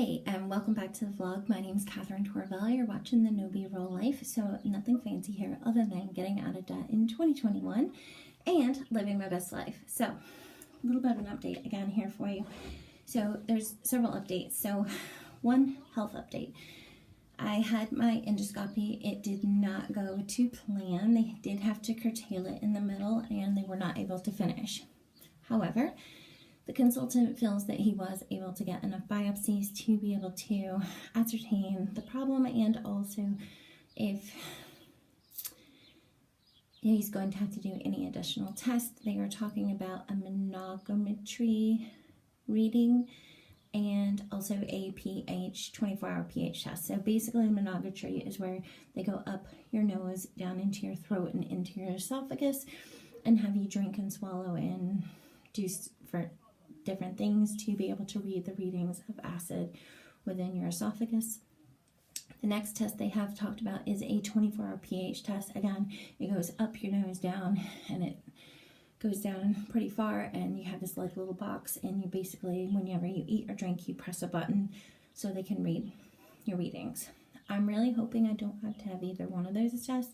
Hey, and welcome back to the vlog. My name is Catherine Tourvel. You're watching the No B-Roll life, so nothing fancy here other than getting out of debt in 2021 and living my best life. So, a little bit of an update again here for you. So, there's several updates. So, one health update. I had my endoscopy. It did not go to plan. They did have to curtail it in the middle and they were not able to finish. However, the consultant feels that he was able to get enough biopsies to be able to ascertain the problem, and also if he's going to have to do any additional tests. They are talking about a manometry reading and also a pH, 24-hour pH test. So basically, manometry is where they go up your nose, down into your throat, and into your esophagus, and have you drink and swallow and do for different things to be able to read the readings of acid within your esophagus. The next test they have talked about is a 24-hour pH test. Again, it goes up your nose, down, and it goes down pretty far, and you have this like little box, and you basically, whenever you eat or drink, you press a button so they can read your readings. I'm really hoping I don't have to have either one of those tests.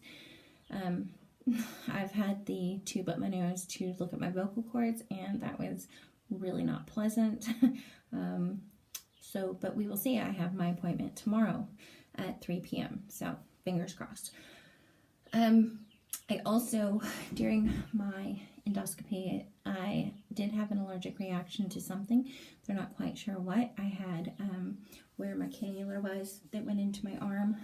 I've had the tube up my nose to look at my vocal cords, and that was really not pleasant. But we will see. I have my appointment tomorrow at 3 p.m. So fingers crossed. I also, during my endoscopy, I did have an allergic reaction to something. They're not quite sure what. I had where my cannula was that went into my arm.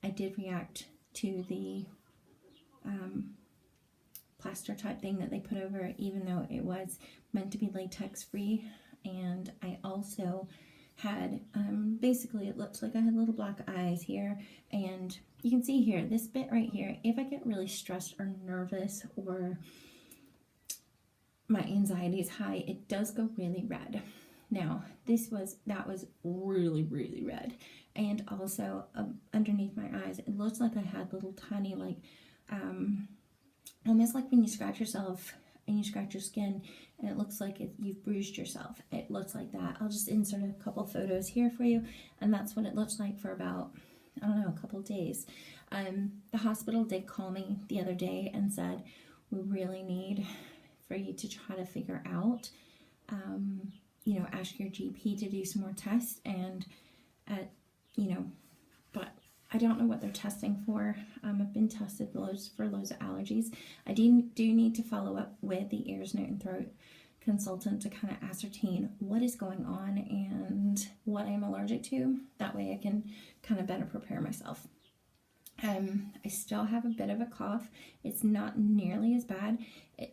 I did react to the plaster type thing that they put over it, even though it was meant to be latex free. And I also had basically, it looks like I had little black eyes here, and you can see here, this bit right here, if I get really stressed or nervous or my anxiety is high, it does go really red. Now that was really, really red. And also underneath my eyes, it looks like I had little tiny, like almost like when you scratch yourself and you scratch your skin and it looks like you've bruised yourself. It looks like that. I'll just insert a couple photos here for you, and that's what it looks like for about, I don't know, a couple days. The hospital did call me the other day and said, we really need for you to try to figure out, ask your GP to do some more tests, and but I don't know what they're testing for. I've been tested for loads of allergies. I do need to follow up with the ears, nose, and throat consultant to kind of ascertain what is going on and what I'm allergic to. That way I can kind of better prepare myself. I still have a bit of a cough. It's not nearly as bad.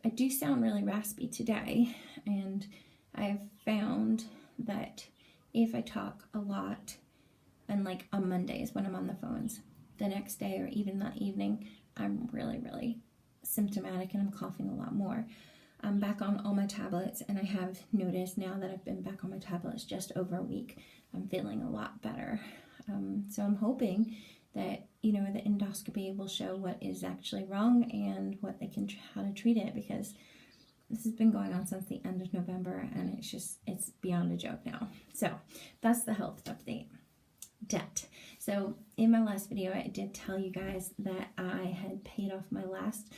I do sound really raspy today, and I've found that if I talk a lot, and like on Mondays when I'm on the phones, the next day or even that evening, I'm really, really symptomatic and I'm coughing a lot more. I'm back on all my tablets, and I have noticed now that I've been back on my tablets just over a week, I'm feeling a lot better. So I'm hoping that, the endoscopy will show what is actually wrong and what they can, how to treat it, because this has been going on since the end of November, and it's beyond a joke now. So that's the health update. Debt. So in my last video, I did tell you guys that I had paid off my last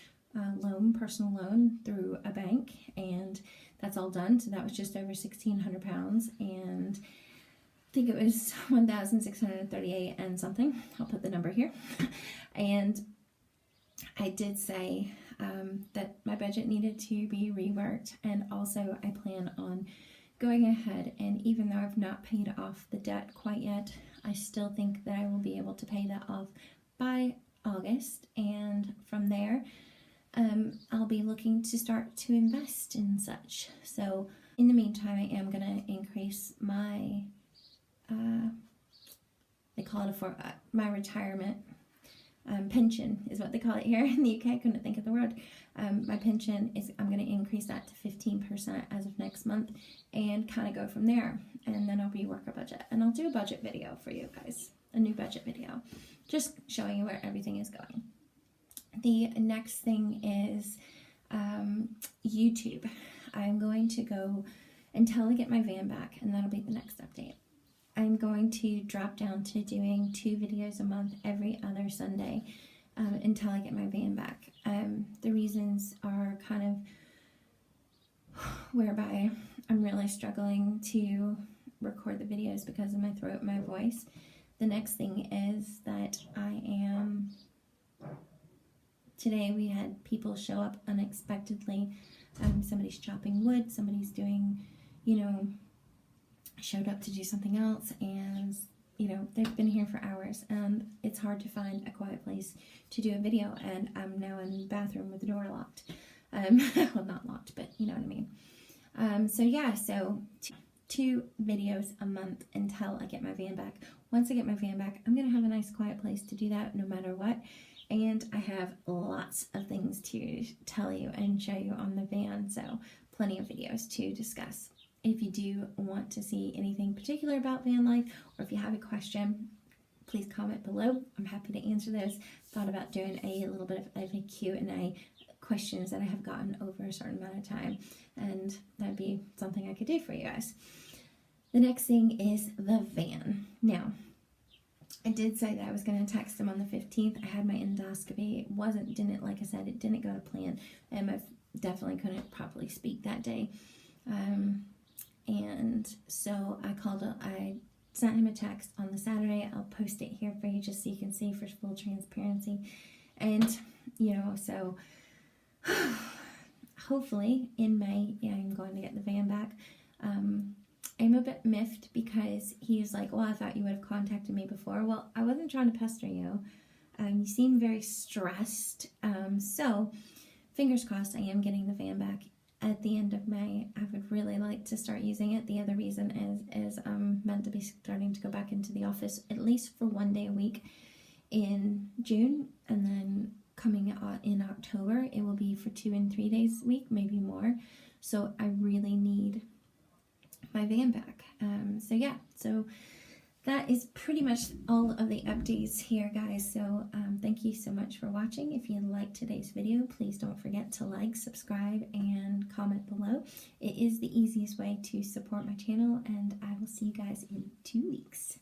personal loan through a bank, and that's all done. So that was just over £1,600, and I think it was 1,638 and something. I'll put the number here. And I did say that my budget needed to be reworked, and also I plan on going ahead, and even though I've not paid off the debt quite yet, I still think that I will be able to pay that off by August, and from there I'll be looking to start to invest in such. So in the meantime, I am going to increase my they call it my retirement pension is what they call it here in the UK. I couldn't think of the word. My pension is, I'm going to increase that to 15% as of next month, and kind of go from there. And then I'll rework a budget, and I'll do a budget video for you guys, a new budget video, just showing you where everything is going. The next thing is YouTube. I'm going to go until I get my van back, and that'll be the next update. I'm going to drop down to doing 2 videos a month every other Sunday until I get my van back. The reasons are kind of whereby I'm really struggling to record the videos because of my throat and my voice. The next thing is that today we had people show up unexpectedly. Somebody's chopping wood, somebody's doing, showed up to do something else, and they've been here for hours, and it's hard to find a quiet place to do a video, and I'm now in the bathroom with the door locked. Well, not locked, but you know what I mean. So yeah, so 2 videos a month until I get my van back. Once I get my van back, I'm gonna have a nice quiet place to do that no matter what, and I have lots of things to tell you and show you on the van, so plenty of videos to discuss. If you do want to see anything particular about van life, or if you have a question, please comment below. I'm happy to answer those. Thought about doing a little bit of a Q&A, questions that I have gotten over a certain amount of time, and that'd be something I could do for you guys. The next thing is the van. Now, I did say that I was going to text him on the 15th. I had my endoscopy. Like I said, it didn't go to plan, and I definitely couldn't properly speak that day. And so I sent him a text on the Saturday. I'll post it here for you just so you can see for full transparency. And, so hopefully in May, I'm going to get the van back. I'm a bit miffed because he's like, well, I thought you would have contacted me before. Well, I wasn't trying to pester you. You seem very stressed. So fingers crossed I am getting the van back at the end of May. I would really like to start using it. The other reason is I'm meant to be starting to go back into the office at least for 1 day a week in June, and then coming out in October it will be for 2 and 3 days a week, maybe more. So I really need my van back. So yeah, so that is pretty much all of the updates here, guys. So thank you so much for watching. If you liked today's video, please don't forget to like, subscribe, and comment below. It is the easiest way to support my channel, and I will see you guys in 2 weeks.